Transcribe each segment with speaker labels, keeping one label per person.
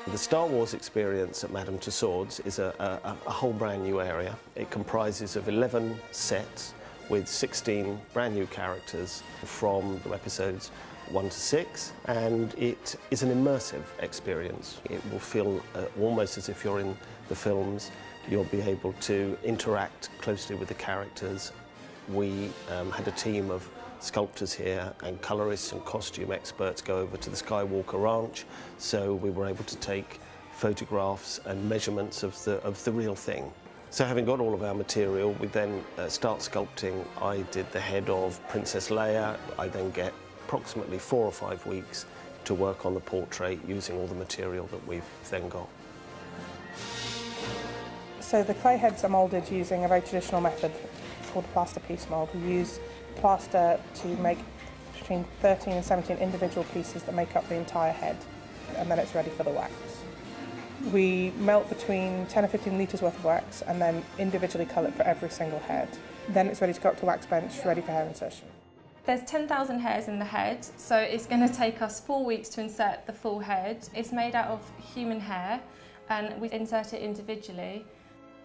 Speaker 1: The Star Wars experience at Madame Tussauds is a whole brand new area. It comprises of 11 sets with 16 brand new characters from episodes 1 to 6, and it is an immersive experience. It will feel almost as if you're in the films. You'll be able to interact closely with the characters. We had a team of sculptors here and colorists and costume experts go over to the Skywalker Ranch, so we were able to take photographs and measurements of the real thing. So having got all of our material, we then start sculpting. I did the head of Princess Leia. I then get approximately 4 or 5 weeks to work on the portrait using all the material that we've then got.
Speaker 2: So the clay heads are moulded using a very traditional method called plaster piece mould. We use plaster to make between 13 and 17 individual pieces that make up the entire head, and then it's ready for the wax. We melt between 10 and 15 litres worth of wax and then individually colour it for every single head. Then it's ready to go up to wax bench, ready for hair insertion.
Speaker 3: There's 10,000 hairs in the head, so it's going to take us 4 weeks to insert the full head. It's made out of human hair and we insert it individually.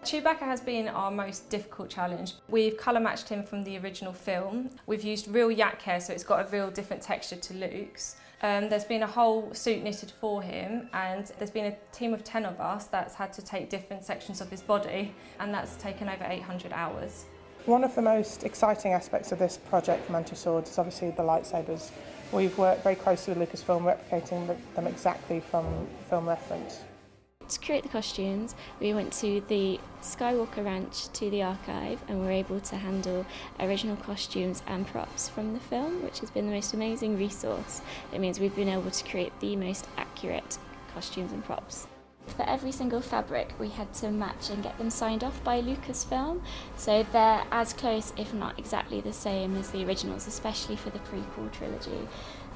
Speaker 3: Chewbacca has been our most difficult challenge. We've colour matched him from the original film. We've used real yak hair, so it's got a real different texture to Luke's. There's been a whole suit knitted for him, and there's been a team of 10 of us that's had to take different sections of his body, and that's taken over 800 hours.
Speaker 2: One of the most exciting aspects of this project from Tussauds is obviously the lightsabers. We've worked very closely with Lucasfilm, replicating them exactly from film reference.
Speaker 4: To create the costumes, we went to the Skywalker Ranch, to the archive, and were able to handle original costumes and props from the film, which has been the most amazing resource. It means we've been able to create the most accurate costumes and props. For every single fabric, we had to match and get them signed off by Lucasfilm, so they're as close, if not exactly the same, as the originals, especially for the prequel trilogy.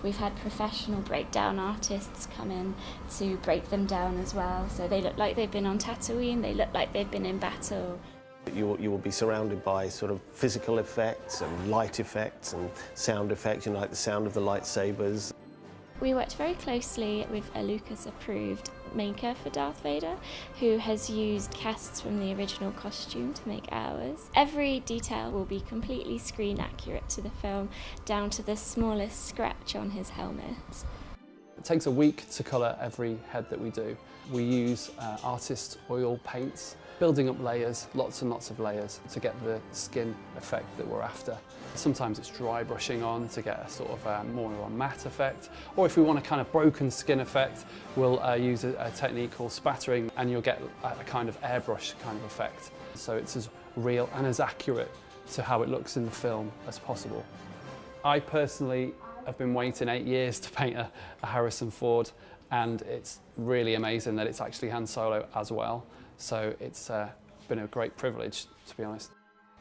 Speaker 4: We've had professional breakdown artists come in to break them down as well, so they look like they've been on Tatooine, they look like they've been in battle.
Speaker 1: You will be surrounded by sort of physical effects and light effects and sound effects, like the sound of the lightsabers.
Speaker 4: We worked very closely with a Lucas-approved maker for Darth Vader, who has used casts from the original costume to make ours. Every detail will be completely screen accurate to the film, down to the smallest scratch on his helmet.
Speaker 5: It takes a week to colour every head that we do. We use artist oil paints, building up layers, lots and lots of layers, to get the skin effect that we're after. Sometimes it's dry brushing on to get a sort of more of a matte effect, or if we want a kind of broken skin effect, we'll use a technique called spattering, and you'll get a kind of airbrush kind of effect. So it's as real and as accurate to how it looks in the film as possible. I personally have been waiting 8 years to paint a Harrison Ford, and it's really amazing that it's actually Han Solo as well. So it's been a great privilege, to be honest.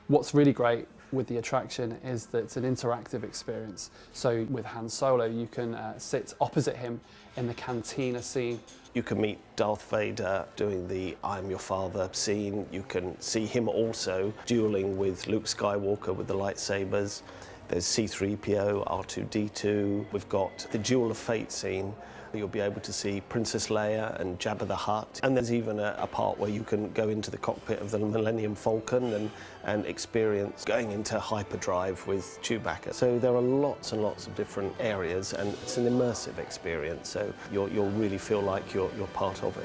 Speaker 5: What's really great with the attraction is that it's an interactive experience. So with Han Solo, you can sit opposite him in the cantina scene.
Speaker 1: You can meet Darth Vader doing the "I'm your father" scene. You can see him also dueling with Luke Skywalker with the lightsabers. There's C-3PO, R2-D2. We've got the Duel of Fate scene. You'll be able to see Princess Leia and Jabba the Hutt. And there's even a part where you can go into the cockpit of the Millennium Falcon and experience going into hyperdrive with Chewbacca. So there are lots and lots of different areas, and it's an immersive experience. So you'll really feel like you're part of it.